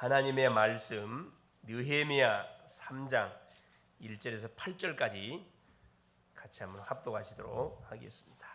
하나님의 말씀 느헤미야 3장 1절에서 8절까지 같이 한번 합독하시도록 하겠습니다.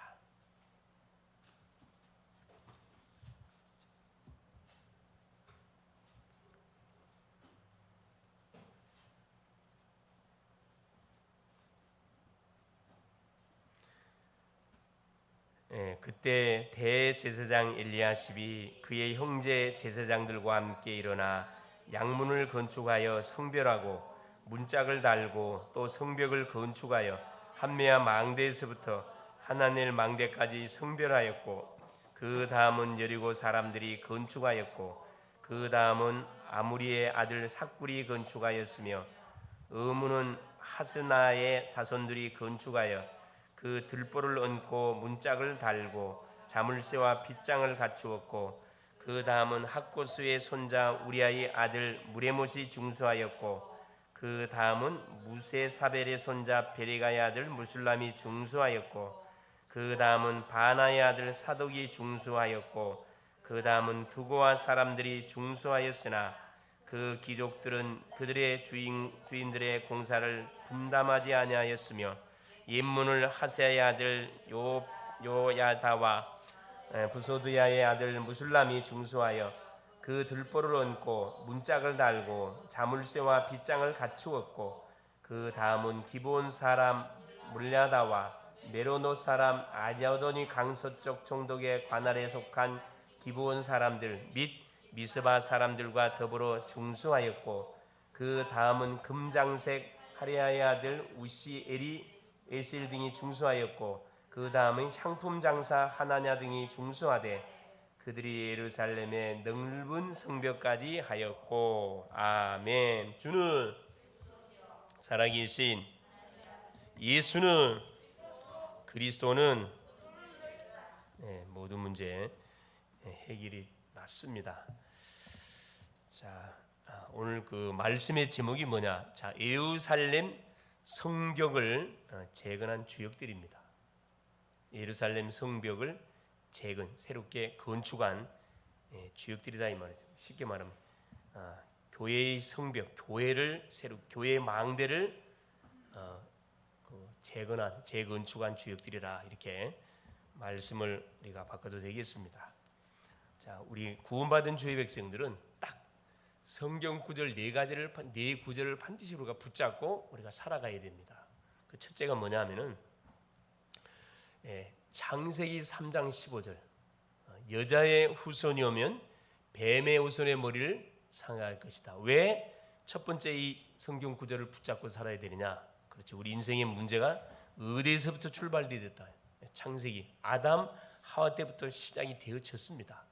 그때 대제사장 엘리야십이 그의 형제 제사장들과 함께 일어나 양문을 건축하여 성별하고 문짝을 달고 또 성벽을 건축하여 한메아 망대에서부터 하나넬 망대까지 성별하였고, 그 다음은 여리고 사람들이 건축하였고, 그 다음은 아무리의 아들 삭굴이 건축하였으며, 의문은 하스나의 자손들이 건축하여 그 들보를 얹고 문짝을 달고 자물쇠와 빗장을 갖추었고, 그 다음은 학고스의 손자 우리아의 아들 무레못이 중수하였고, 그 다음은 무세사벨의 손자 베레가의 아들 무술람이 중수하였고, 그 다음은 바나의 아들 사독이 중수하였고, 그 다음은 두고와 사람들이 중수하였으나 그 귀족들은 그들의 주인들의 공사를 분담하지 아니하였으며, 입문을 하세야의 아들 요야다와 부소드야의 아들 무술람이 중수하여 그 들보를 얹고 문짝을 달고 자물쇠와 빗장을 갖추었고, 그 다음은 기브온 사람 물랴다와 메로노 사람 아냐도니 강서쪽 총독의 관할에 속한 기브온 사람들 및 미스바 사람들과 더불어 중수하였고, 그 다음은 금장색 하레아의 아들 우시엘이 에실 등이 중수하였고, 그 다음은 향품 장사 하나냐 등이 중수하되, 그들이 예루살렘의 넓은 성벽까지 하였고. 아멘. 주는 살아계신 예수는 그리스도는 모든 문제 해결이 났습니다. 자, 오늘 그 말씀의 제목이 뭐냐? 자, 예루살렘 성벽을 재건한 주역들입니다. 예루살렘 성벽을 새롭게 건축한 주역들이다 이 말이죠. 쉽게 말하면 교회의 성벽, 교회의 망대를 재건축한 주역들이라, 이렇게 말씀을 우리가 바꿔도 되겠습니다. 자, 우리 구원받은 주의 백성들은 딱 성경 구절 네 구절을 반드시 우리가 붙잡고 우리가 살아가야 됩니다. 그 첫째가 뭐냐면은 창세기 3장 15절, 여자의 후손이 오면 뱀의 후손의 머리를 상할 것이다. 왜 첫 번째 이 성경 구절을 붙잡고 살아야 되느냐? 그렇죠. 우리 인생의 문제가 어디에서부터 출발되었다. 창세기 아담 하와 때부터 시작이 되어졌습니다.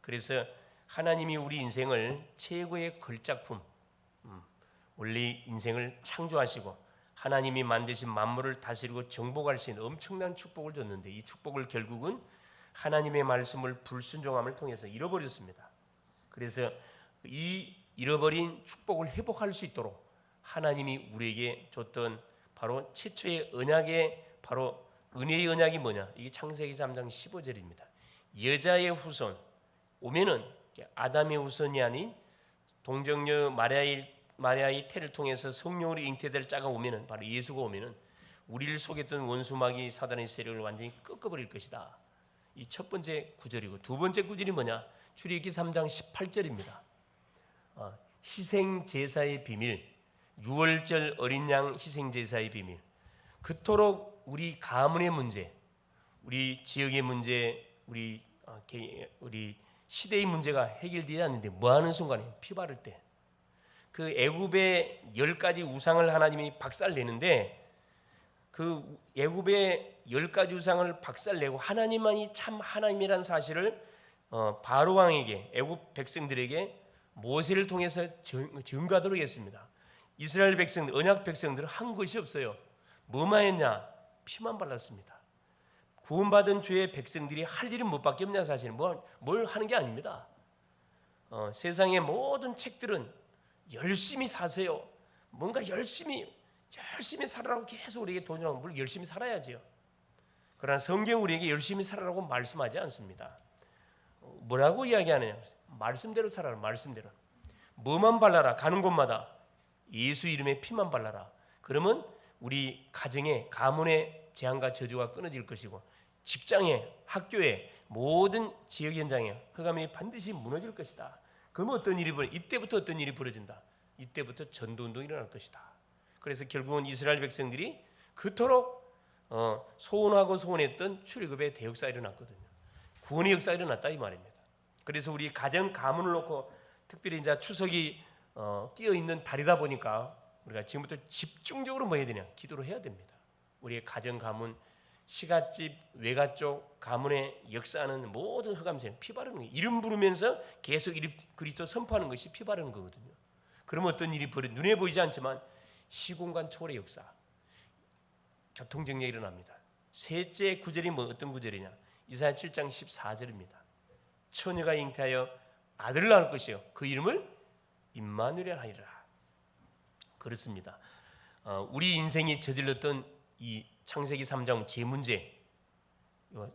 그래서 하나님이 우리 인생을 최고의 걸작품, 원래 인생을 창조하시고 하나님이 만드신 만물을 다스리고 정복할 수 있는 엄청난 축복을 줬는데, 이 축복을 결국은 하나님의 말씀을 불순종함을 통해서 잃어버렸습니다. 그래서 이 잃어버린 축복을 회복할 수 있도록 하나님이 우리에게 줬던 바로 최초의 언약의 바로 은혜의 언약이 뭐냐? 이게 창세기 3장 15절입니다. 여자의 후손 오면은 아담의 후손이 아닌 동정녀 마리아의 태를 통해서 성령으로 잉태될 자가 오면은, 바로 예수가 오면은 우리를 속였던 원수마귀 사단의 세력을 완전히 꺾어버릴 것이다. 이 첫 번째 구절이고, 두 번째 구절이 뭐냐? 출애굽기 3장 18절입니다. 희생 제사의 비밀, 유월절 어린 양 희생 제사의 비밀. 그토록 우리 가문의 문제, 우리 지역의 문제, 우리 시대의 문제가 해결되지 않는데 뭐 하는 순간에 피 바를 때 그 애굽의 10가지 우상을 하나님이 박살내는데, 그 애굽의 10가지 우상을 박살내고 하나님만이 참 하나님이라는 사실을 바로 왕에게, 애굽 백성들에게 모세를 통해서 증거하도록 했습니다. 이스라엘 백성들, 언약 백성들은 한 것이 없어요. 뭐만 했냐? 피만 발랐습니다. 구원받은 주의 백성들이 할 일은 무엇밖에 없냐? 사실은 뭘 하는 게 아닙니다. 세상의 모든 책들은 열심히 사세요. 뭔가 열심히 살아라고 계속 우리에게 돈이라고, 물론 열심히 살아야지요. 그러나 성경 우리에게 열심히 살아라고 말씀하지 않습니다. 뭐라고 이야기하느냐? 말씀대로 살아라. 말씀대로. 뭐만 발라라. 가는 곳마다 예수 이름의 피만 발라라. 그러면 우리 가정에 가문의 재앙과 저주가 끊어질 것이고 직장에 학교에 모든 지역 현장에 흑암이 반드시 무너질 것이다. 그러면 어떤 일이 이때부터 어떤 일이 벌어진다. 이때부터 전도운동이 일어날 것이다. 그래서 결국은 이스라엘 백성들이 그토록 소원하고 소원했던 출애굽의 대역사가 일어났거든요. 구원의 역사가 일어났다 이 말입니다. 그래서 우리 가정 가문을 놓고 특별히 이제 추석이 끼어 있는 달이다 보니까 우리가 지금부터 집중적으로 뭐 해야 되냐? 기도를 해야 됩니다. 우리의 가정 가문, 시갓집, 외가쪽 가문의 역사하는 모든 흑암세는 피 바르는 거예요. 이름 부르면서 계속 그리스도 선포하는 것이 피 바르는 거거든요. 그러면 어떤 일이 눈에 보이지 않지만 시공간 초월의 역사, 교통정리가 일어납니다. 셋째 구절이 어떤 구절이냐? 이사야 7장 14절입니다. 처녀가 잉태하여 아들을 낳을 것이요 그 이름을 임마누엘 하리라. 그렇습니다. 우리 인생이 저질렀던 이 창세기 3장 제 문제,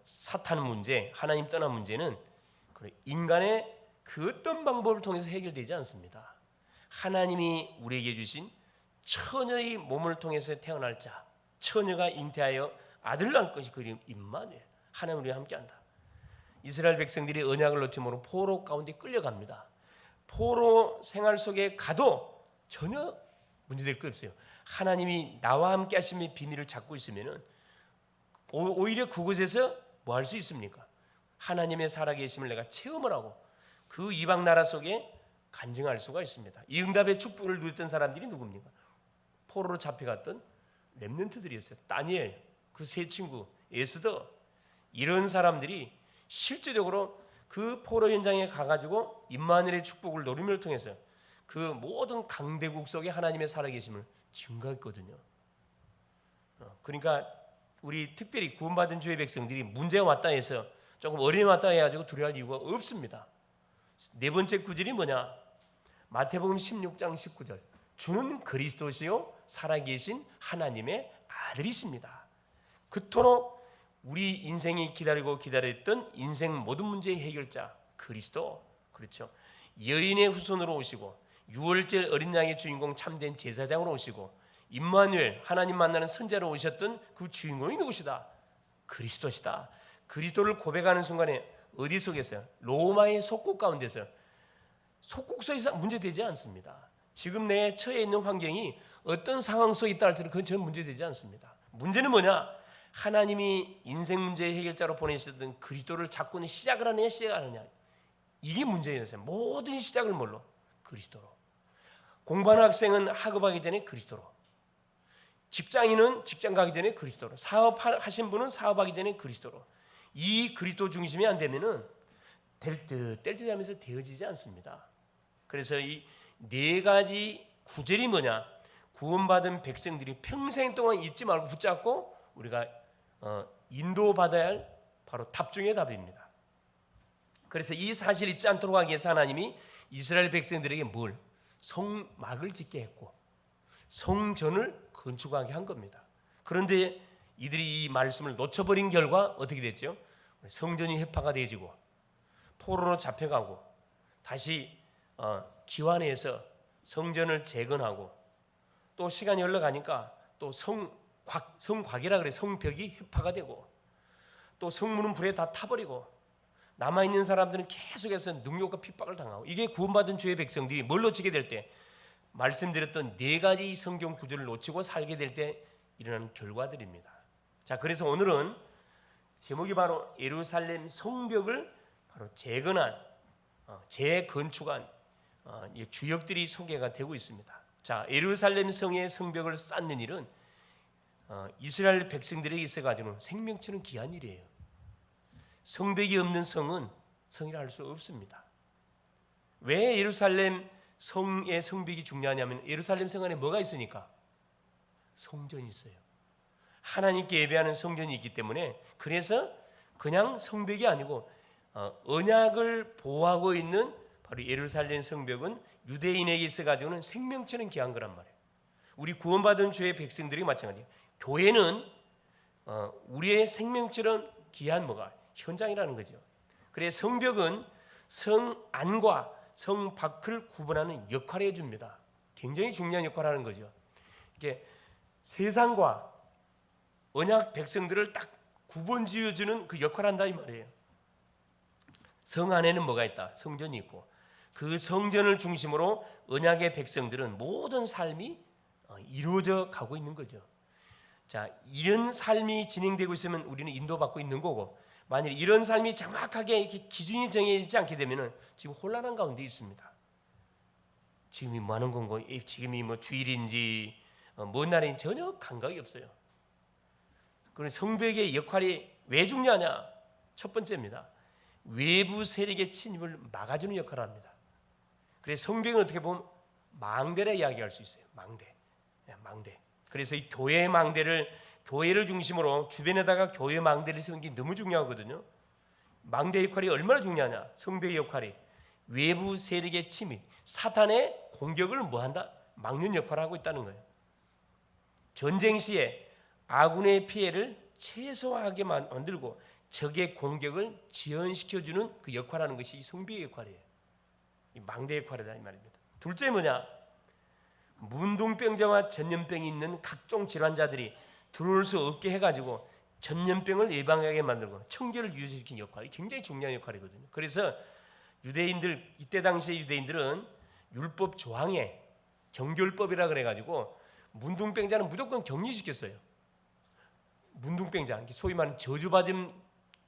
사탄 문제, 하나님 떠난 문제는 인간의 그 어떤 방법을 통해서 해결되지 않습니다. 하나님이 우리에게 주신 처녀의 몸을 통해서 태어날 자, 처녀가 잉태하여 아들을 낳을 것이 그 이름 임마누엘, 하나님 우리와 함께한다. 이스라엘 백성들이 언약을 놓침으로 포로 가운데 끌려갑니다. 포로 생활 속에 가도 전혀 문제될 거 없어요. 하나님이 나와 함께 하심의 비밀을 잡고 있으면은 오히려 그곳에서 뭐 할 수 있습니까? 하나님의 살아계심을 내가 체험을 하고 그 이방 나라 속에 간증할 수가 있습니다. 이 응답의 축복을 누렸던 사람들이 누굽니까? 포로로 잡혀갔던 렘넌트들이었어요. 다니엘, 그 세 친구, 에스더, 이런 사람들이 실제적으로 그 포로 현장에 가가지고 임마누엘의 축복을 노림을 통해서 그 모든 강대국 속에 하나님의 살아계심을 증거했거든요. 그러니까 우리 특별히 구원받은 주의 백성들이 문제가 왔다 해서 조금 어려움이 왔다 해가지고 두려워할 이유가 없습니다. 네 번째 구절이 뭐냐? 마태복음 16장 19절. 주는 그리스도시요 살아계신 하나님의 아들이십니다. 그토록 우리 인생이 기다렸던 인생 모든 문제의 해결자 그리스도, 그렇죠. 여인의 후손으로 오시고 유월절 어린 양의 주인공 참된 제사장으로 오시고 임마누엘 하나님 만나는 선자로 오셨던 그 주인공이 누구시다? 그리스도시다. 그리스도를 고백하는 순간에 어디 속에서요? 로마의 속국 가운데서, 속국서에서 문제되지 않습니다. 지금 내 처해 있는 환경이 어떤 상황 속에 있다 할지라도 그건 전 문제되지 않습니다. 문제는 뭐냐? 하나님이 인생 문제의 해결자로 보내셨던 그리스도를 잡고는 시작을 하느냐 시작을 하느냐, 이게 문제였어요. 모든 시작을 뭘로? 그리스도로. 공부하는 학생은 학업하기 전에 그리스도로, 직장인은 직장 가기 전에 그리스도로, 사업하신 분은 사업하기 전에 그리스도로. 이 그리스도 중심이 안 되면은 될 듯 하면서 되어지지 않습니다. 그래서 이 네 가지 구절이 뭐냐? 구원받은 백성들이 평생 동안 잊지 말고 붙잡고 우리가 인도받아야 할 바로 답 중의 답입니다. 그래서 이 사실 잊지 않도록 하기 위해서 하나님이 이스라엘 백성들에게 뭘? 성막을 짓게 했고 성전을 건축하게 한 겁니다. 그런데 이들이 이 말씀을 놓쳐버린 결과 어떻게 됐죠? 성전이 해파가 되어지고 포로로 잡혀가고 다시 기환해서 성전을 재건하고 또 시간이 흘러가니까 또 성곽이라 그래, 성벽이 해파가 되고 또 성문은 불에 다 타버리고 남아있는 사람들은 계속해서 능욕과 핍박을 당하고, 이게 구원받은 주의 백성들이 뭘 놓치게 될 때, 말씀드렸던 네 가지 성경 구절을 놓치고 살게 될 때 일어나는 결과들입니다. 자, 그래서 오늘은 제목이 바로 예루살렘 성벽을 바로 재건한, 재건축한 주역들이 소개가 되고 있습니다. 자, 예루살렘 성의 성벽을 쌓는 일은 이스라엘 백성들에게 있어가지고는 생명처럼 귀한 일이에요. 성벽이 없는 성은 성이라 할 수 없습니다. 왜 예루살렘 성의 성벽이 중요하냐면 예루살렘 성 안에 뭐가 있으니까? 성전이 있어요. 하나님께 예배하는 성전이 있기 때문에, 그래서 그냥 성벽이 아니고 언약을 보호하고 있는 바로 예루살렘 성벽은 유대인에게 있어가지고는 생명처럼 귀한 거란 말이에요. 우리 구원받은 주의 백성들이 마찬가지예요. 교회는 우리의 생명처럼 귀한 뭐가? 현장이라는 거죠. 그래서 성벽은 성 안과 성 밖을 구분하는 역할을 해줍니다. 굉장히 중요한 역할을 하는 거죠. 이게 세상과 언약 백성들을 딱 구분 지어주는 그 역할을 한다 이 말이에요. 성 안에는 뭐가 있다? 성전이 있고 그 성전을 중심으로 언약의 백성들은 모든 삶이 이루어져 가고 있는 거죠. 자, 이런 삶이 진행되고 있으면 우리는 인도받고 있는 거고, 만일 이런 삶이 정확하게 이렇게 기준이 정해지지 않게 되면은 지금 혼란한 가운데 있습니다. 지금이 뭐 하는 건고, 지금이 뭐 주일인지 뭔 날인지 전혀 감각이 없어요. 그래서 성벽의 역할이 왜 중요하냐? 첫 번째입니다. 외부 세력의 침입을 막아주는 역할을 합니다. 그래서 성벽은 어떻게 보면 망대라 이야기할 수 있어요. 망대. 그래서 이 교회의 망대를, 교회를 중심으로 주변에다가 교회 망대를 세우는 게 너무 중요하거든요. 망대 역할이 얼마나 중요하냐? 성벽의 역할이 외부 세력의 침입, 사탄의 공격을 뭐한다? 막는 역할을 하고 있다는 거예요. 전쟁 시에 아군의 피해를 최소화하게 만들고 적의 공격을 지연시켜주는 그 역할을 하는 것이 이 성벽의 역할이에요. 이 망대 역할이다 이 말입니다. 둘째 뭐냐? 문둥병자와 전염병이 있는 각종 질환자들이 들어올 수 없게 해가지고 전염병을 예방하게 만들고 청결을 유지시키는 역할이 굉장히 중요한 역할이거든요. 그래서 유대인들, 이때 당시의 유대인들은 율법 조항에 정결법이라 그래가지고 문둥병자는 무조건 격리시켰어요. 문둥병자, 소위 말하는 저주받은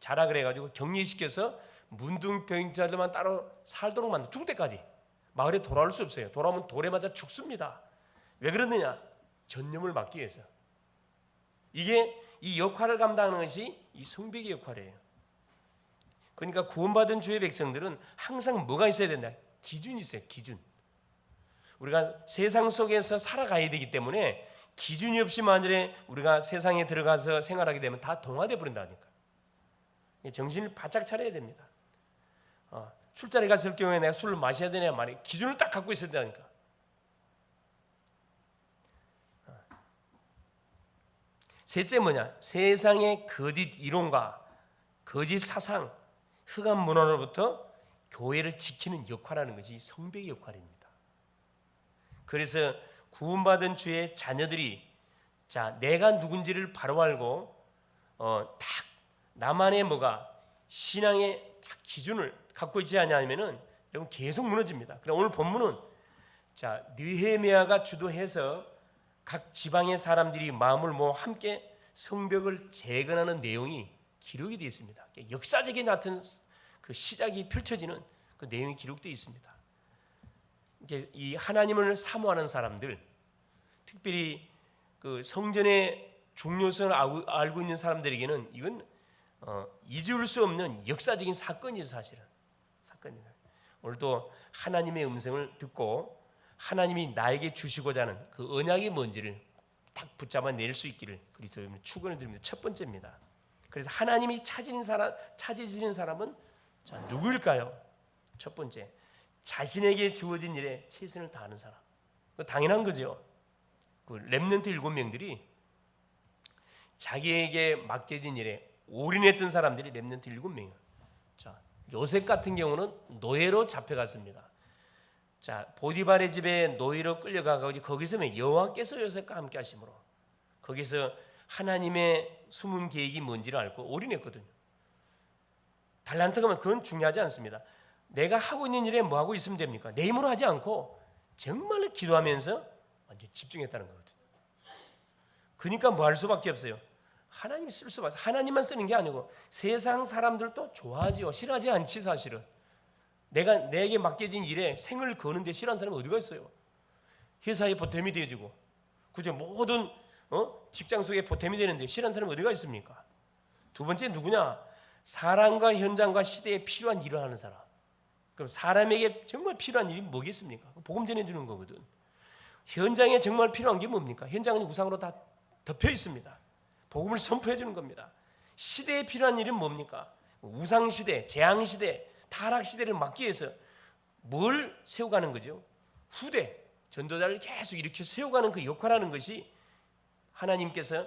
자라 그래가지고 격리시켜서 문둥병자들만 따로 살도록 만들어, 죽을 때까지. 마을에 돌아올 수 없어요. 돌아오면 돌에 맞아 죽습니다. 왜 그러느냐? 전염을 막기 위해서. 이게 이 역할을 감당하는 것이 이 성벽의 역할이에요. 그러니까 구원받은 주의 백성들은 항상 뭐가 있어야 된다? 기준이 있어요. 기준. 우리가 세상 속에서 살아가야 되기 때문에 기준이 없이 만일에 우리가 세상에 들어가서 생활하게 되면 다 동화돼 버린다니까. 정신을 바짝 차려야 됩니다. 술자리 갔을 경우에 내가 술을 마셔야 되냐 말이야. 기준을 딱 갖고 있어야 되니까. 셋째 뭐냐? 세상의 거짓 이론과 거짓 사상, 흑암 문화로부터 교회를 지키는 역할하는 것이 성벽의 역할입니다. 그래서 구원받은 주의 자녀들이 자, 내가 누군지를 바로 알고 딱 나만의 뭐가 신앙의 딱 기준을 갖고 있지 않냐면은 여러분 계속 무너집니다. 그럼 오늘 본문은 자, 느헤미야가 주도해서 각 지방의 사람들이 마음을 모아 함께 성벽을 재건하는 내용이 기록이 되어 있습니다. 역사적인 같은 그 시작이 펼쳐지는 그 내용이 기록되어 있습니다. 이 하나님을 사모하는 사람들, 특별히 그 성전의 중요성을 알고 있는 사람들에게는 이건 잊을 수 없는 역사적인 사건이죠, 사실은. 사건입니다. 오늘도 하나님의 음성을 듣고 하나님이 나에게 주시고자 하는 그 언약이 뭔지를 딱 붙잡아 낼 수 있기를 그리스도의 축원을 드립니다. 첫 번째입니다. 그래서 하나님이 찾으시는 사람은 자, 누구일까요? 첫 번째, 자신에게 주어진 일에 최선을 다하는 사람. 당연한 거죠. 그 렘넌트 7명들이 자기에게 맡겨진 일에 올인했던 사람들이 렘넌트 7명이에요. 자, 요셉 같은 경우는 노예로 잡혀갔습니다. 자, 보디발의 집에 노예로 끌려가고 거기서 여호와께서 요셉과 함께 하심으로 거기서 하나님의 숨은 계획이 뭔지를 알고 올인했거든요. 달란트가 면 그건 중요하지 않습니다. 내가 하고 있는 일에 뭐 하고 있으면 됩니까? 내 힘으로 하지 않고 정말로 기도하면서 완전 집중했다는 거거든요. 그러니까 뭐 할 수밖에 없어요. 하나님이 쓸 수밖에. 하나님만 쓰는 게 아니고 세상 사람들도 좋아하지요. 싫어하지 않지 사실은. 내게 맡겨진 일에 생을 거는데 싫어하는 사람이 어디가 있어요? 회사에 보탬이 되어지고, 그죠? 모든 직장 속에 보탬이 되는데 싫어하는 사람이 어디가 있습니까? 두 번째 누구냐? 사람과 현장과 시대에 필요한 일을 하는 사람. 그럼 사람에게 정말 필요한 일이 뭐겠습니까? 복음 전해주는 거거든. 현장에 정말 필요한 게 뭡니까? 현장은 우상으로 다 덮여 있습니다. 복음을 선포해 주는 겁니다. 시대에 필요한 일은 뭡니까? 우상 시대, 재앙 시대, 타락 시대를 막기 위해서 뭘 세워가는 거죠? 후대, 전도자를 계속 이렇게 세워가는 그 역할하는 것이 하나님께서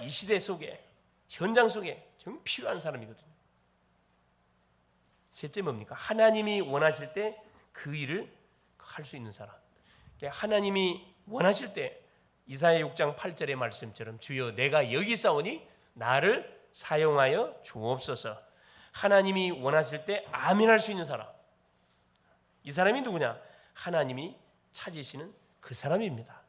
이 시대 속에, 현장 속에 정말 필요한 사람이거든요. 셋째 뭡니까? 하나님이 원하실 때 그 일을 할 수 있는 사람. 하나님이 원하실 때 이사야 6장 8절의 말씀처럼 주여 내가 여기 있사오니 나를 사용하여 주옵소서. 하나님이 원하실 때 아멘할 수 있는 사람. 이 사람이 누구냐? 하나님이 찾으시는 그 사람입니다.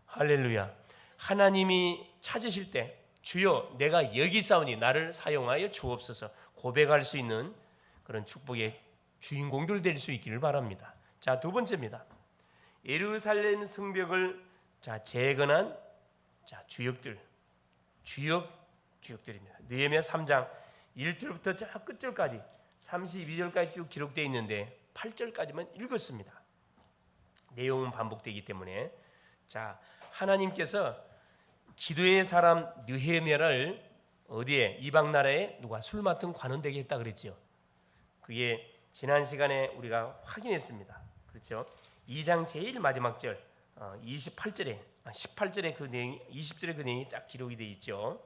할렐루야. 하나님이 찾으실 때 주여 내가 여기 있사오니 나를 사용하여 주옵소서 고백할 수 있는 그런 축복의 주인공들 될 수 있기를 바랍니다. 자, 두 번째입니다. 예루살렘 성벽을 재건한 주역들입니다. 느헤미야 3장 1절부터 저 끝절까지 32절까지 쭉 기록되어 있는데 8절까지만 읽었습니다. 내용은 반복되기 때문에 하나님께서 기도의 사람 느헤미야를 어디에? 이방 나라에 누가 술 맡은 관원되게 했다 그랬죠. 그게 지난 시간에 우리가 확인했습니다. 그렇죠? 2장 제일 마지막 절 18절에 그 내용, 20절에 그 내용이 딱 기록이 되어 있죠.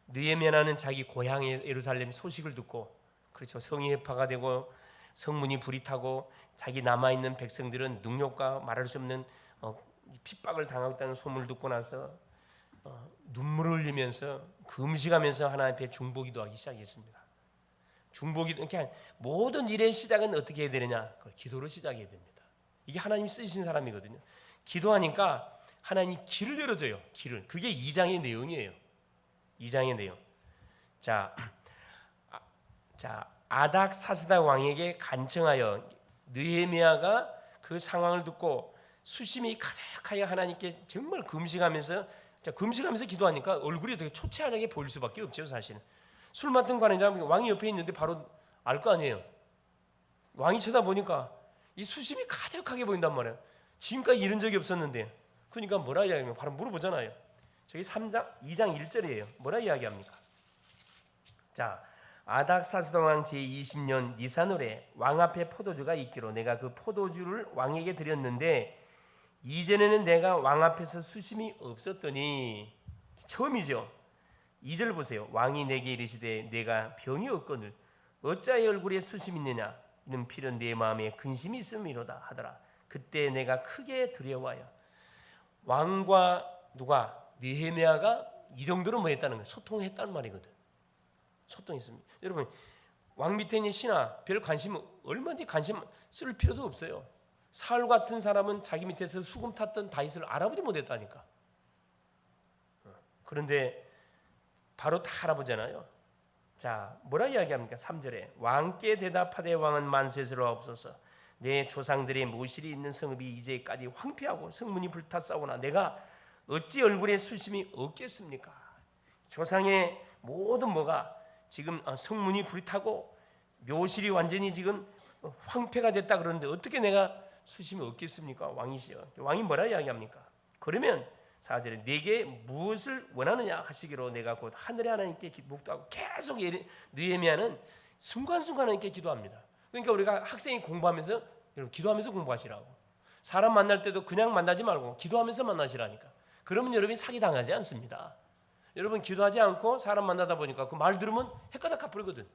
느헤미야는 자기 고향의 예루살렘 소식을 듣고, 그렇죠, 성이 해파가 되고 성문이 불이 타고 자기 남아 있는 백성들은 능력과 말할 수 없는 핍박을 당하고 있다는 소문을 듣고 나서 눈물을 흘리면서 금식하면서 하나님 앞에 중보기도하기 시작했습니다. 중보기도, 그러니까 모든 일의 시작은 어떻게 해야 되느냐? 기도로 시작해야 됩니다. 이게 하나님 쓰신 사람이거든요. 기도하니까 하나님이 길을 열어줘요. 길을. 그게 2장의 내용이에요. 2장의 내용. 아닥사스다 왕에게 간청하여 느헤미야가 그 상황을 듣고 수심이 가득하여 하나님께 정말 금식하면서 기도하니까 얼굴이 되게 초췌하게 보일 수밖에 없죠. 사실은 술 맡은 관원자 왕이 옆에 있는데 바로 알 거 아니에요. 왕이 쳐다보니까 이 수심이 가득하게 보인단 말이에요. 지금까지 이런 적이 없었는데. 그러니까 뭐라 이야기하면 바로 물어보잖아요. 저기 2장 1절이에요. 뭐라 이야기합니까? 아닥사스다 왕 제20년 니산월에 왕 앞에 포도주가 있기로 내가 그 포도주를 왕에게 드렸는데 이전에는 내가 왕 앞에서 수심이 없었더니, 처음이죠. 2절 보세요. 왕이 내게 이르시되 내가 병이 없거늘 어찌하여 얼굴에 수심이 있느냐? 이는 필연 내 마음에 근심이 있음이로다 하더라. 그때 내가 크게 두려워하여. 왕과 누가? 느헤미야가 이 정도로 뭐 했다는 거예요? 소통했다는 말이거든. 소통했습니다. 여러분, 왕 밑에 있는 신하 별 관심, 얼마든지 관심 쓸 필요도 없어요. 사울 같은 사람은 자기 밑에서 수금 탔던 다윗을 알아보지 못했다니까. 그런데 바로 다 알아보잖아요. 뭐라 이야기합니까? 3절에 왕께 대답하되 왕은 만세스러워옵소서. 내 조상들의 모실이 있는 성읍이 이제까지 황폐하고 성문이 불탔사오나 내가 어찌 얼굴에 수심이 없겠습니까? 조상의 모든 뭐가 지금 성문이 불타고 묘실이 완전히 지금 황폐가 됐다 그러는데 어떻게 내가 수심이 없겠습니까? 왕이시여. 왕이 뭐라 이야기합니까? 그러면 4절에 내게 무엇을 원하느냐 하시기로 내가 곧 하늘의 하나님께 묵도하고, 계속 느헤미야는 순간순간 하나님께 기도합니다. 그러니까 우리가 학생이 공부하면서, 여러분 기도하면서 공부하시라고. 사람 만날 때도 그냥 만나지 말고 기도하면서 만나시라니까. 그러면 여러분이 사기당하지 않습니다. 여러분 기도하지 않고 사람 만나다 보니까 그 말 들으면 헷가닥 갚으거든.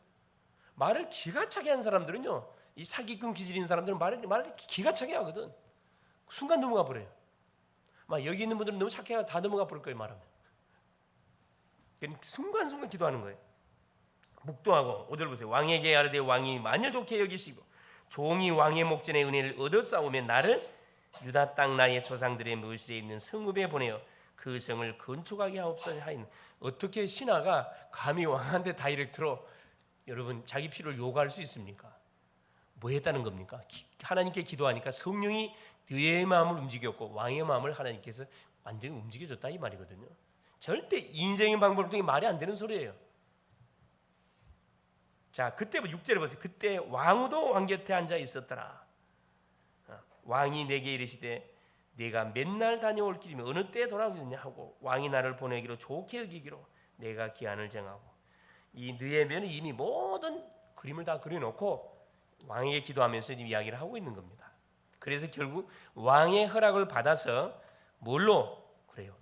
말을 기가 차게 하는 사람들은요, 이 사기꾼 기질인 사람들은 말을 기가 차게 하거든. 순간 넘어가 버려요. 막 여기 있는 분들은 너무 착해가 다 넘어가 버릴 거예요, 말하면. 순간순간 기도하는 거예요. 묵도하고 5절 보세요. 왕에게 아뢰되 왕이 만일 좋게 여기시고 종이 왕의 목전에 은혜를 얻어싸우면 나를 유다 땅 나의 조상들의 묘실에 있는 성읍에 보내어 그 성을 건축하게 하옵소서 하인. 어떻게 신하가 감히 왕한테 다이렉트로 여러분 자기 필요를 요구할 수 있습니까? 뭐 했다는 겁니까? 하나님께 기도하니까 성령이 너의 마음을 움직였고 왕의 마음을 하나님께서 완전히 움직여줬다 이 말이거든요. 절대 인생의 방법 중에 말이 안 되는 소리예요. 그때 6절에 보세요. 그때 왕후도 왕 곁에 앉아 있었더라. 왕이 내게 이르시되 내가 맨날 다녀올 길이면 어느 때 돌아오겠느냐 하고 왕이 나를 보내기로 좋게 여기기로 내가 기한을 정하고. 이 느헤미야는 이미 모든 그림을 다 그려놓고 왕에게 기도하면서 지금 이야기를 하고 있는 겁니다. 그래서 결국 왕의 허락을 받아서 뭘로? 그래요.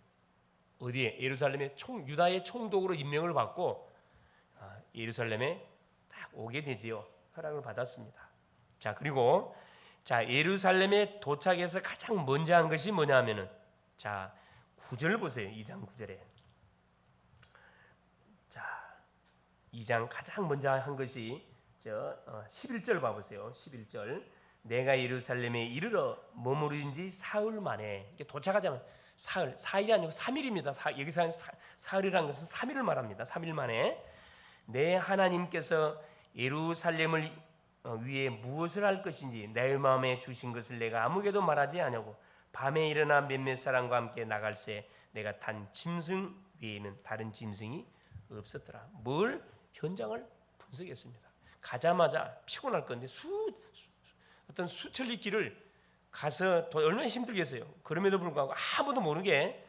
어디에? 예루살렘의 유다의 총독으로 임명을 받고 예루살렘에 딱 오게 되지요. 허락을 받았습니다. 그리고 자, 예루살렘에 도착해서 가장 먼저 한 것이 뭐냐 하면은, 자, 9절 보세요. 2장 9절에. 자, 2장 가장 먼저 한 것이 11절 봐보세요. 11절. 내가 예루살렘에 이르러 머무른 지 사흘 만에, 도착하자면 사일이 아니고 3일입니다. 여기서 사흘이라는 것은 3일을 말합니다. 3일 만에 내 하나님께서 예루살렘을 위해 무엇을 할 것인지 내 마음에 주신 것을 내가 아무에게도 말하지 아니하고 밤에 일어나 몇몇 사람과 함께 나갈새 내가 탄 짐승 외에는 다른 짐승이 없었더라. 뭘? 현장을 분석했습니다. 가자마자 피곤할 건데 어떤 수천리 길을 가서 얼마나 힘들겠어요. 그럼에도 불구하고 아무도 모르게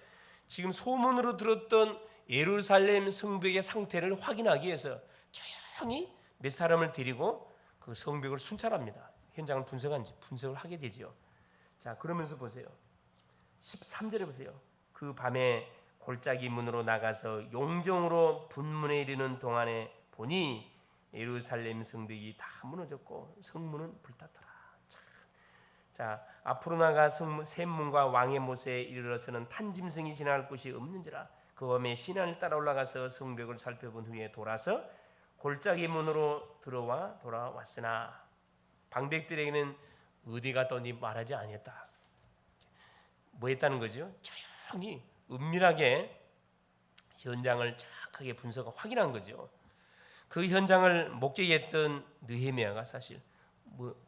지금 소문으로 들었던 예루살렘 성벽의 상태를 확인하기 위해서 조용히 몇 사람을 데리고 그 성벽을 순찰합니다. 현장을 분석을 하게 되죠. 자, 그러면서 보세요. 13절에 보세요. 그 밤에 골짜기 문으로 나가서 용정으로 분문에 이르는 동안에 보니 예루살렘 성벽이 다 무너졌고 성문은 불탔더라. 자, 앞으로 나가 샘문과 왕의 못에 이르러서는 탄 짐승이 지나갈 곳이 없는지라. 그 밤에 신안을 따라 올라가서 성벽을 살펴본 후에 돌아서 골짜기 문으로 돌아왔으나 방백들에게는 어디 갔더니 말하지 아니했다. 뭐 했다는 거죠? 조용히 은밀하게 현장을 정확하게 분석하고 확인한 거죠. 그 현장을 목격했던 느헤미야가 사실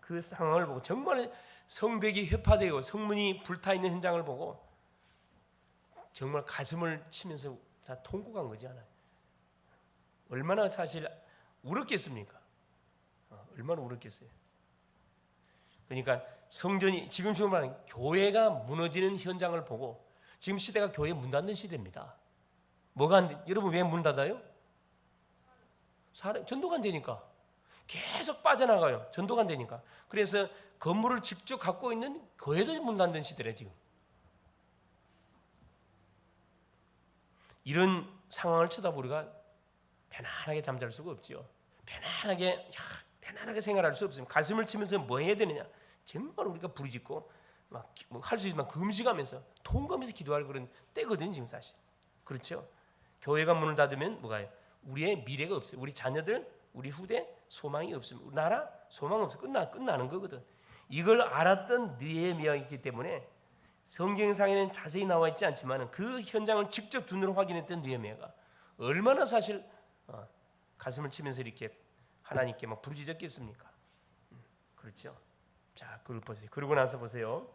그 상황을 보고 정말 성벽이 회파되고 성문이 불타 있는 현장을 보고 정말 가슴을 치면서 다 통곡한 거지 않아요. 얼마나 사실 울었겠습니까? 얼마나 울었겠어요. 그러니까 성전이 지금처럼 말하는 교회가 무너지는 현장을 보고 지금 시대가 교회 문 닫는 시대입니다. 뭐가 안 돼? 여러분 왜 문 닫아요? 전도가 안 되니까. 계속 빠져나가요. 전도가 안 되니까. 그래서 건물을 직접 갖고 있는 교회도 문 닫는 시대래 지금. 이런 상황을 쳐다보고 우리가 편안하게 잠잘 수가 없죠. 편안하게 생활할 수 없습니다. 가슴을 치면서 뭐 해야 되느냐? 정말 우리가 부르짖고 막 할 수 있지만 금식하면서 통감해서 기도할 그런 때거든요 지금 사실. 그렇죠? 교회가 문을 닫으면 뭐가요? 우리의 미래가 없어요. 우리 자녀들, 우리 후대 소망이 없습니다. 나라 소망 없어. 끝나는 거거든. 이걸 알았던 느헤미야이기 때문에 성경상에는 자세히 나와 있지 않지만 그 현장을 직접 눈으로 확인했던 느헤미야가 얼마나 사실 가슴을 치면서 이렇게 하나님께 막 부르짖었겠습니까? 그렇죠. 자, 그걸 보세요. 그러고 나서 보세요.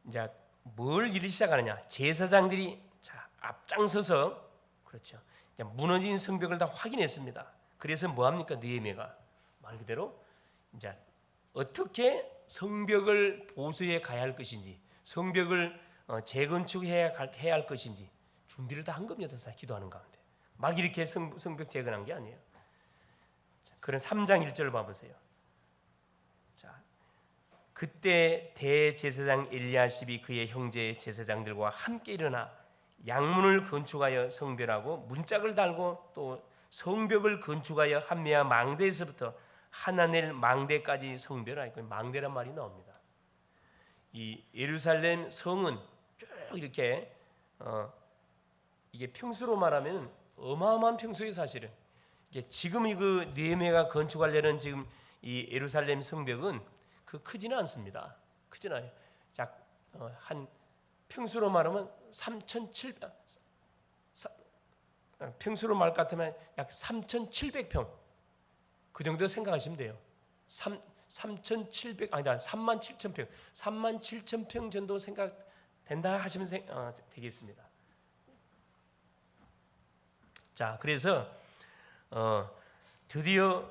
이제 뭘 일을 시작하느냐? 제사장들이 앞장서서 그렇죠. 무너진 성벽을 다 확인했습니다. 그래서 뭐 합니까? 느헤미야가 말 그대로 이제 어떻게 성벽을 보수해 가야 할 것인지, 성벽을 재건축해야 할 것인지 준비를 다 한 겁니다. 기도하는 가운데 막 이렇게 성벽 재건한 게 아니에요. 자, 그런 3장 1절을 봐보세요. 자, 그때 대제사장 엘리야십이 그의 형제 제사장들과 함께 일어나 양문을 건축하여 성별하고 문짝을 달고 또 성벽을 건축하여 한메아 망대에서부터 하나넬 망대까지 성별하였고 망대란 말이 나옵니다. 이 예루살렘 성은 쭉 이렇게 이게 평수로 말하면 어마어마한 평수의 사실은 이게 지금 그 느헤미야가 건축하려는 지금 이 예루살렘 성벽은 크지는 않습니다. 크지는 않아요. 한 평수로 말하면 3,700 평수로 말 같으면 약 3,700평 그 정도 생각하시면 돼요. 3,700 아니다 37,000평 37,000평 정도 생각된다 하시면 되겠습니다. 자, 그래서 드디어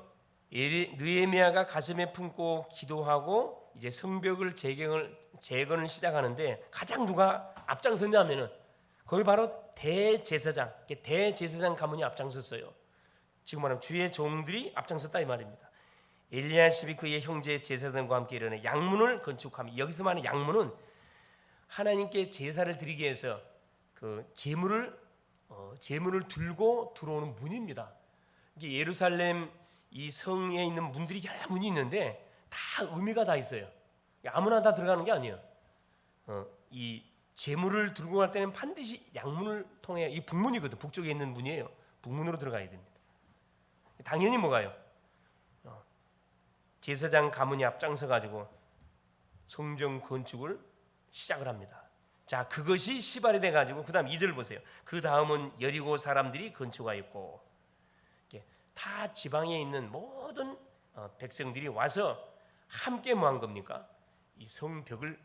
느헤미야가 가슴에 품고 기도하고 이제 성벽을 재건을 시작하는데 가장 누가 앞장섰냐면은 거기 바로 대제사장 가문이 앞장섰어요. 지금 말하면 주의 종들이 앞장섰다 이 말입니다. 엘리야십이 그의 형제 제사장과 함께 일어나 양문을 건축하며 여기서 말하는 양문은 하나님께 제사를 드리기 위해서 그 제물을 들고 들어오는 문입니다. 이게 예루살렘 이 성에 있는 문들이 여러 문이 있는데 다 의미가 다 있어요. 아무나 다 들어가는 게 아니에요. 이 제물을 들고 갈 때는 반드시 양문을 통해, 이 북문이거든. 북쪽에 있는 문이에요. 북문으로 들어가야 됩니다. 당연히 뭐가요? 제사장 가문이 앞장서 가지고 성전 건축을 시작을 합니다. 자, 그것이 시발이 돼 가지고 그다음 2절 보세요. 그 다음은 여리고 사람들이 건축하였고, 다 지방에 있는 모든 백성들이 와서 함께 뭐 한 겁니까? 이 성벽을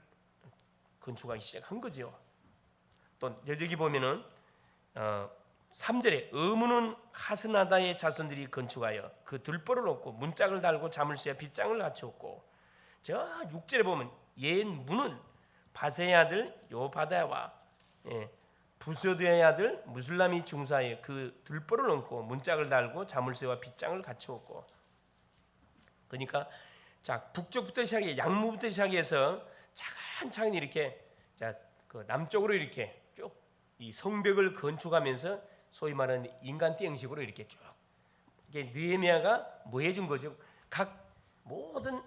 건축하기 시작한 거죠. 또 여기 보면은 3절에 의문은 하스나다의 자손들이 건축하여 그 들보를 놓고 문짝을 달고 자물쇠와 빗장을 갖추었고, 저 6절에 보면 옛 문은 바세의 아들 요바다와 부소드의 아들 무술람이 중사하여 그 들보를 얹고 문짝을 달고 자물쇠와 빗장을 갖추었고. 그러니까 자, 북쪽부터 시작해 양무부터 시작해서 차근차근 이렇게 그 남쪽으로 이렇게 쭉 이 성벽을 건축하면서 소위 말하는 인간띠 형식으로 이렇게 쭉, 이게 느헤미야가 뭐 해준 거죠? 각 모든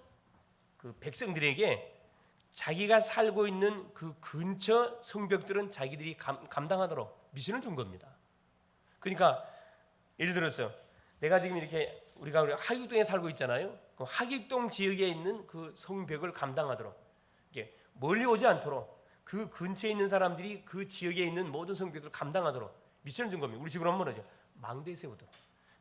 그 백성들에게 자기가 살고 있는 그 근처 성벽들은 자기들이 감당하도록 미션을 준 겁니다. 그러니까 예를 들어서 내가 지금 이렇게 우리가 하객동에 살고 있잖아요. 그 하객동 지역에 있는 그 성벽을 감당하도록, 이게 멀리 오지 않도록 그 근처에 있는 사람들이 그 지역에 있는 모든 성벽들을 감당하도록 미션을 준 겁니다. 우리 집으로 하면 뭐죠? 망대 세우도록.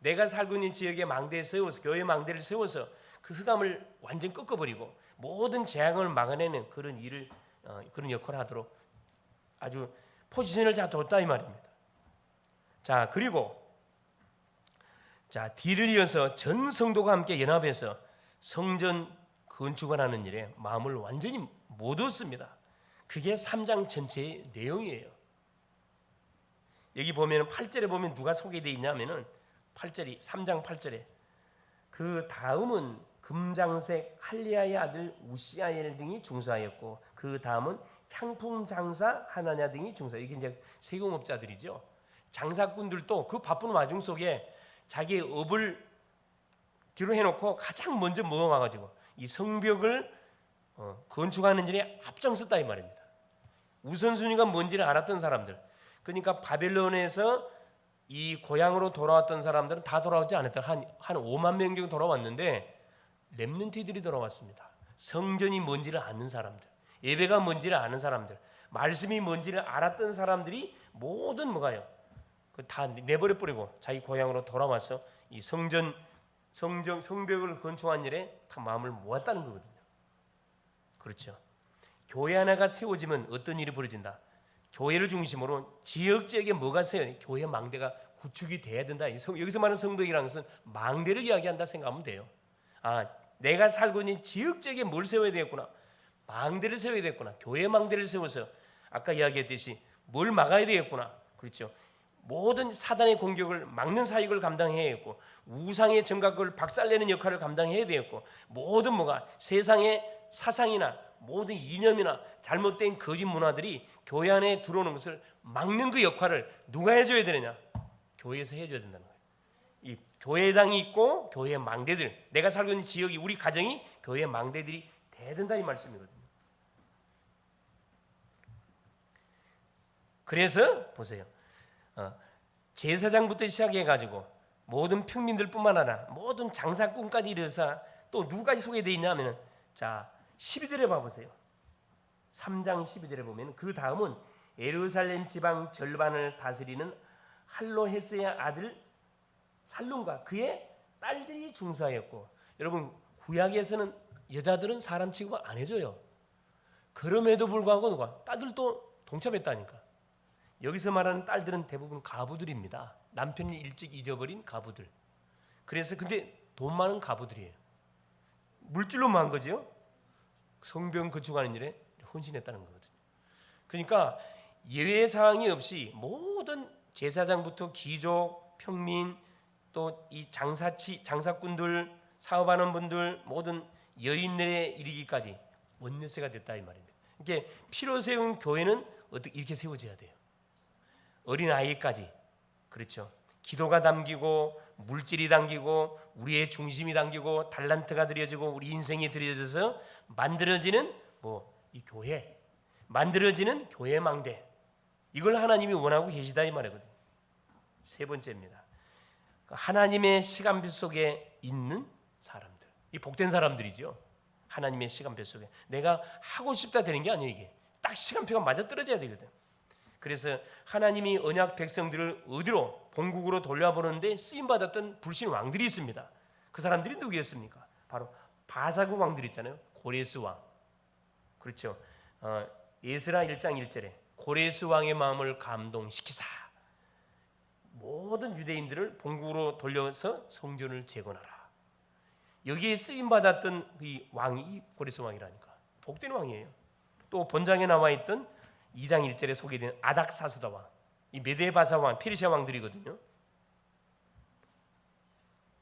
내가 살고 있는 지역에 망대를 세워서, 교회 망대를 세워서 그 흑암을 완전 꺾어버리고 모든 재앙을 막아내는 그런 일을, 그런 역할을 하도록 아주 포지션을 다 뒀다 이 말입니다. 자, 그리고 자, 뒤를 이어서 전 성도가 함께 연합해서 성전 건축을 하는 일에 마음을 완전히 못 얻습니다. 그게 3장 전체의 내용이에요. 여기 보면 8절에 보면 누가 소개되어 있냐면은 8절이 3장 8절에 그 다음은 금장색 할리야의 아들 우시아엘 등이 중사하였고, 그 다음은 향품 장사 하나냐 등이 중사. 이게 이제 세공업자들이죠. 장사꾼들도 그 바쁜 와중 속에 자기의 업을 뒤로 해놓고 가장 먼저 모아가지고 이 성벽을 건축하는 일에 앞장섰다 이 말입니다. 우선순위가 뭔지를 알았던 사람들. 그러니까 바벨론에서 이 고향으로 돌아왔던 사람들은 다 돌아오지 않았다. 한 5만 명 정도 돌아왔는데 렘넌트들이 돌아왔습니다. 성전이 뭔지를 아는 사람들, 예배가 뭔지를 아는 사람들, 말씀이 뭔지를 알았던 사람들이 모든 뭐가요? 다 내버려 버리고 자기 고향으로 돌아와서 이 성벽을 건축한 일에 다 마음을 모았다는 거거든요. 그렇죠. 교회 하나가 세워지면 어떤 일이 벌어진다? 교회를 중심으로 지역지역에 뭐가 세요? 교회 망대가 구축이 돼야 된다. 여기서 말하는 성벽이라는 것은 망대를 이야기한다 생각하면 돼요. 아, 내가 살고 있는 지역지역에 뭘 세워야 되겠구나. 망대를 세워야 되겠구나. 교회 망대를 세워서 아까 이야기했듯이 뭘 막아야 되겠구나. 그렇죠. 모든 사단의 공격을 막는 사역을 감당해야겠고, 우상의 정각을 박살내는 역할을 감당해야 되겠고, 모든 뭐가 세상의 사상이나 모든 이념이나 잘못된 거짓 문화들이 교회 안에 들어오는 것을 막는 그 역할을 누가 해줘야 되느냐? 교회에서 해줘야 된다는 거예요. 이 교회당이 있고 교회 망대들, 내가 살고 있는 지역이, 우리 가정이 교회 망대들이 돼야 된다 이 말씀이거든요. 그래서 보세요. 제사장부터 시작해가지고 모든 평민들뿐만 아니라 모든 장사꾼까지 이르러서 또 누구까지 소개되어 있냐면은, 자 12절에 봐보세요. 3장 12절에 보면 그 다음은 예루살렘 지방 절반을 다스리는 할로헤스의 아들 살룸과 그의 딸들이 중사였고, 여러분 구약에서는 여자들은 사람 취급 안 해줘요. 그럼에도 불구하고 누가 딸들도 동참했다니까. 여기서 말하는 딸들은 대부분 가부들입니다. 남편이 일찍 잊어버린 가부들. 그래서 근데 돈 많은 가부들이에요. 물질로 뭐 한 거지요? 성벽 건축하는 일에 헌신했다는 거거든요. 그러니까 예외 사항이 없이 모든 제사장부터 귀족, 평민, 또 이 장사꾼들, 사업하는 분들, 모든 여인들에 이르기까지 원내세가 됐다 이 말입니다. 이게 피로 세운 교회는 어떻게 이렇게 세워져야 돼요. 어린 아이까지, 그렇죠. 기도가 담기고 물질이 당기고 우리의 중심이 당기고 달란트가 들여지고 우리 인생이 들여져서 만들어지는 이 교회, 만들어지는 교회 망대, 이걸 하나님이 원하고 계시다 이 말이거든요. 세 번째입니다. 하나님의 시간표 속에 있는 사람들, 이 복된 사람들이죠. 하나님의 시간표 속에 내가 하고 싶다 되는 게 아니에요. 이게 딱 시간표가 맞아 떨어져야 되거든. 그래서 하나님이 언약 백성들을 어디로 본국으로 돌려보는데 쓰임받았던 불신 왕들이 있습니다. 그 사람들이 누구였습니까? 바로 바사국 왕들 있잖아요. 고레스 왕. 그렇죠. 에스라 1장 1절에 고레스 왕의 마음을 감동시키사 모든 유대인들을 본국으로 돌려서 성전을 재건하라. 여기에 쓰임받았던 이 왕이 고레스 왕이라니까. 복된 왕이에요. 또 본장에 나와 있던 2장 1절에 소개된 아닥사스다 왕, 이 메데바사 왕, 페르시아 왕들이거든요.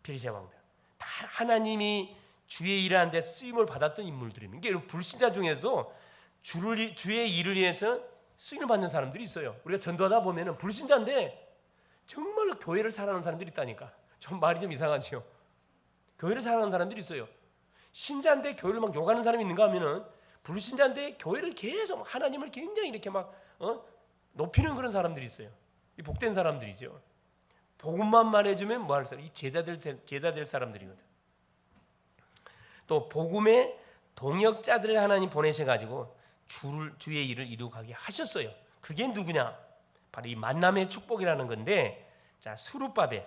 페르시아 왕들 다 하나님이 주의 일을 하는데 쓰임을 받았던 인물들입니다. 그러니까 불신자 중에서도 주의 일을 위해서 쓰임을 받는 사람들이 있어요. 우리가 전도하다 보면은 불신자인데 정말로 교회를 사랑하는 사람들이 있다니까. 좀 말이 좀 이상하지요. 교회를 사랑하는 사람들이 있어요. 신자인데 교회를 막 욕하는 사람이 있는가 하면은 불신자인데 교회를 계속 하나님을 굉장히 이렇게 막 높이는 그런 사람들이 있어요. 이 복된 사람들이죠. 복음만 말해주면 뭐 할 사람? 이 제자 될 사람들이거든. 또 복음의 동역자들을 하나님 보내셔가지고 주의 일을 이루게 하셨어요. 그게 누구냐? 바로 이 만남의 축복이라는 건데, 자, 수룹바벨은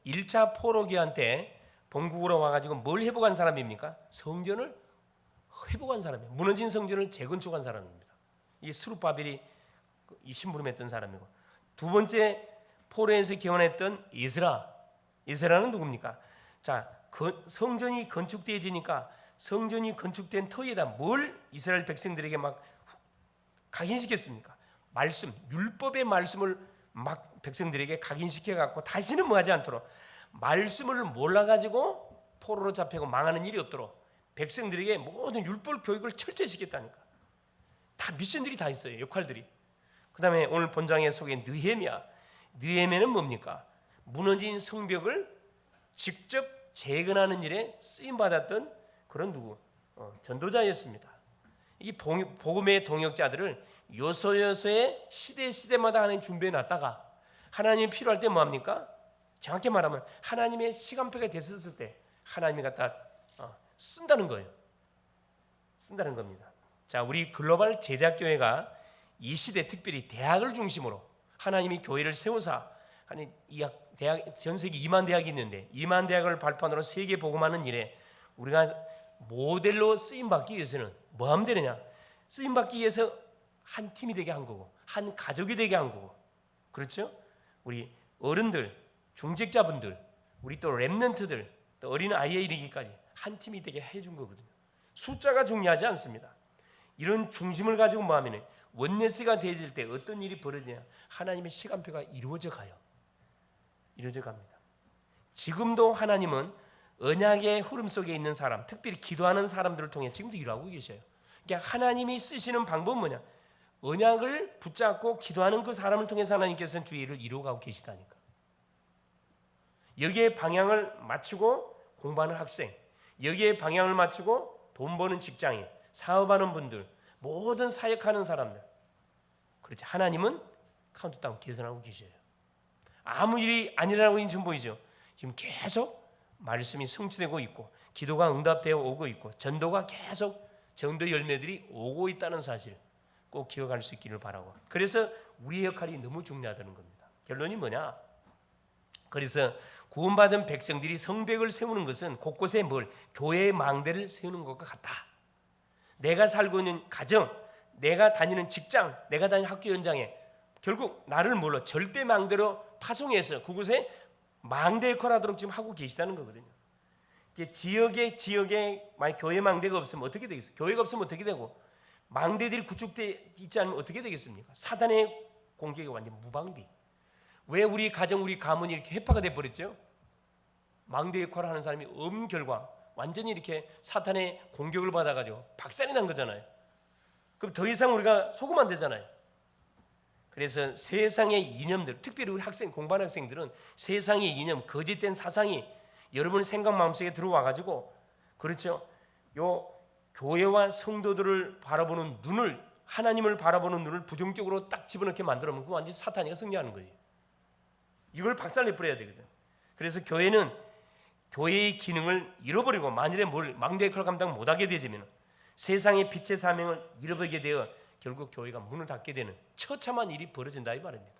1차 포로기한 때 본국으로 와가지고 뭘 회복한 사람입니까? 성전을 회복한 사람이에요. 무너진 성전을 재건축한 사람입니다. 이 수룹바벨이 이 심부름했던 사람이고, 두 번째 포로에서 개원했던 에스라는 누굽니까? 자, 성전이 건축되어지니까 성전이 건축된 터에다 뭘 이스라엘 백성들에게 막 각인시켰습니까? 말씀, 율법의 말씀을 막 백성들에게 각인시켜 갖고 다시는 뭐하지 않도록, 말씀을 몰라가지고 포로로 잡히고 망하는 일이 없도록 백성들에게 모든 율법 교육을 철저히 시켰다니까. 다 미션들이 다 있어요. 역할들이. 그 다음에 오늘 본장에 소개한 느헤미야는 뭡니까? 무너진 성벽을 직접 재건하는 일에 쓰임받았던 그런 전도자였습니다. 이 복음의 동역자들을 요소요소에 시대마다 하나님 준비해 놨다가 하나님이 필요할 때 뭐합니까? 정확히 말하면 하나님의 시간표가 됐었을 때 하나님이 갖다 쓴다는 거예요. 쓴다는 겁니다. 자, 우리 글로벌 제작교회가 이 시대 특별히 대학을 중심으로 하나님이 교회를 세우사, 전 세계 2만 대학이 있는데 2만 대학을 발판으로 세계 복음하는 일에 우리가 모델로 쓰임받기 위해서는 뭐 하면 되느냐? 쓰임받기 위해서 한 팀이 되게 한 거고 한 가족이 되게 한 거고, 그렇죠? 우리 어른들, 중직자분들, 우리 또 렘넌트들, 또 어린 아이에 이르기까지 한 팀이 되게 해준 거거든요. 숫자가 중요하지 않습니다. 이런 중심을 가지고 뭐 하면 원네스가 되어질 때 어떤 일이 벌어지냐? 하나님의 시간표가 이루어져 가요. 이루어져 갑니다. 지금도 하나님은 언약의 흐름 속에 있는 사람, 특별히 기도하는 사람들을 통해 지금도 일하고 계셔요. 그러니까 하나님이 쓰시는 방법은 뭐냐? 언약을 붙잡고 기도하는 그 사람을 통해서 하나님께서는 주의 일을 이루어가고 계시다니까. 여기에 방향을 맞추고 공부하는 학생, 여기에 방향을 맞추고 돈 버는 직장인, 사업하는 분들, 모든 사역하는 사람들, 그렇지, 하나님은 카운트다운 계산하고 계셔요. 아무 일이 안 일어나고 있는 점 보이죠? 지금 계속 말씀이 성취되고 있고 기도가 응답되어 오고 있고 전도가 계속 전도 열매들이 오고 있다는 사실 꼭 기억할 수 있기를 바라고, 그래서 우리의 역할이 너무 중요하다는 겁니다. 결론이 뭐냐? 그래서 구원받은 백성들이 성벽을 세우는 것은 곳곳에 교회의 망대를 세우는 것과 같다. 내가 살고 있는 가정, 내가 다니는 직장, 내가 다니는 학교 현장에 결국 나를 절대 망대로 파송해서 그곳에 망대 역할하도록 지금 하고 계시다는 거거든요. 지역에 만약 교회 망대가 없으면 어떻게 되겠어요? 교회가 없으면 어떻게 되고 망대들이 구축되어 있지 않으면 어떻게 되겠습니까? 사단의 공격이 완전 무방비. 왜 우리 가정, 우리 가문이 이렇게 회파가 돼버렸죠? 망대 역할을 하는 사람이 결과 완전히 이렇게 사탄의 공격을 받아가지고 박살이 난 거잖아요. 그럼 더 이상 우리가 속으면 안 되잖아요. 그래서 세상의 이념들, 특별히 우리 학생 공부하는 학생들은 세상의 이념, 거짓된 사상이 여러분 생각 마음속에 들어와 가지고, 그렇죠? 요 교회와 성도들을 바라보는 눈을, 하나님을 바라보는 눈을 부정적으로 딱 집어넣게 만들면 그거 완전 사탄이가 승리하는 거지. 이걸 박살내 버려야 되거든. 그래서 교회는 교회의 기능을 잃어버리고, 만일에 망대 역할을 감당 못하게 되면 세상의 빛의 사명을 잃어버리게 되어 결국 교회가 문을 닫게 되는 처참한 일이 벌어진다 이 말입니다.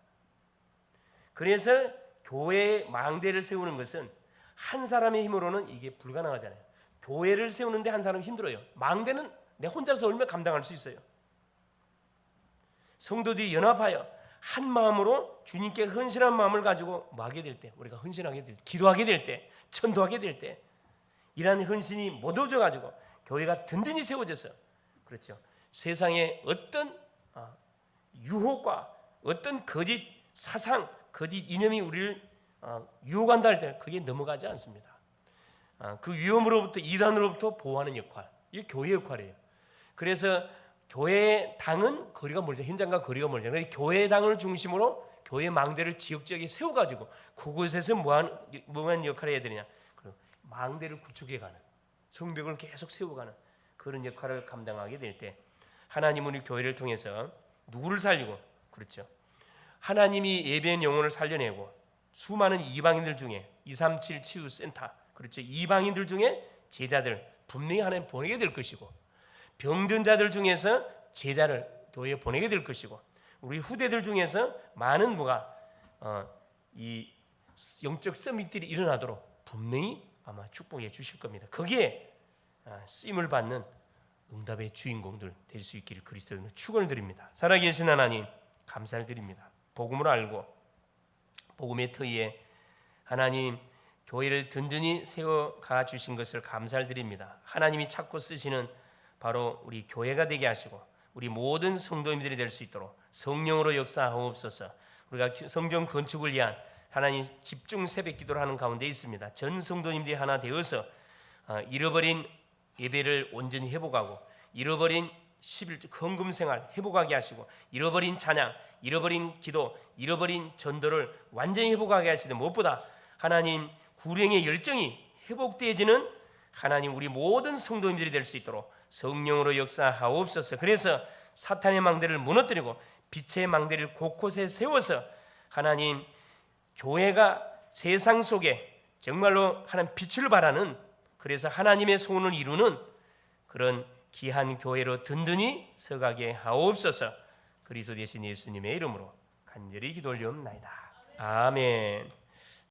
그래서 교회의 망대를 세우는 것은 한 사람의 힘으로는 이게 불가능하잖아요. 교회를 세우는데 한 사람 힘들어요. 망대는 내 혼자서 얼마나 감당할 수 있어요. 성도들이 연합하여 한 마음으로 주님께 헌신한 마음을 가지고 하게 될 때, 우리가 헌신하게 될 때, 기도하게 될 때, 전도하게 될 때, 이러한 헌신이 모두져 가지고 교회가 든든히 세워져서, 그렇죠, 세상의 어떤 유혹과 어떤 거짓 사상, 거짓 이념이 우리를 유혹한다 할 때 그게 넘어가지 않습니다. 그 위험으로부터, 이단으로부터 보호하는 역할, 이게 교회 역할이에요. 그래서 교회 당은 거리가 멀죠. 현장과 거리가 멀죠. 교회 당을 중심으로 교회 망대를 지역지역에 세워가지고 그곳에서 무한 역할을 해야 되느냐, 망대를 구축해가는, 성벽을 계속 세워가는 그런 역할을 감당하게 될 때 하나님은 우리 교회를 통해서 누구를 살리고, 그렇죠, 하나님이 예배한 영혼을 살려내고 수많은 이방인들 중에 237 치유센터, 그렇죠, 이방인들 중에 제자들 분명히 하나님 보내게 될 것이고, 병든 자들 중에서 제자를 교회에 보내게 될 것이고, 우리 후대들 중에서 많은 이 영적 서밋들이 일어나도록 분명히 아마 축복해 주실 겁니다. 거기에 쓰임을 받는 응답의 주인공들 될 수 있기를 그리스도로 축원을 드립니다. 살아계신 하나님 감사를 드립니다. 복음을 알고 복음의 터위에 하나님 교회를 든든히 세워가 주신 것을 감사를 드립니다. 하나님이 찾고 쓰시는 바로 우리 교회가 되게 하시고 우리 모든 성도님들이 될 수 있도록 성령으로 역사하옵소서. 우리가 성전 건축을 위한 하나님 집중 새벽 기도를 하는 가운데 있습니다. 전 성도님들이 하나 되어서 잃어버린 예배를 온전히 회복하고, 잃어버린 11조 헌금 생활 회복하게 하시고, 잃어버린 찬양, 잃어버린 기도, 잃어버린 전도를 완전히 회복하게 하시되, 무엇보다 하나님 구령의 열정이 회복되어지는 하나님 우리 모든 성도님들이 될 수 있도록 성령으로 역사하옵소서. 그래서 사탄의 망대를 무너뜨리고 빛의 망대를 곳곳에 세워서 하나님 교회가 세상 속에 정말로 하나님 빛을 발하는, 그래서 하나님의 소원을 이루는 그런 귀한 교회로 든든히 서가게 하옵소서. 그리스도 되신 예수님의 이름으로 간절히 기도 올리옵나이다. 아멘.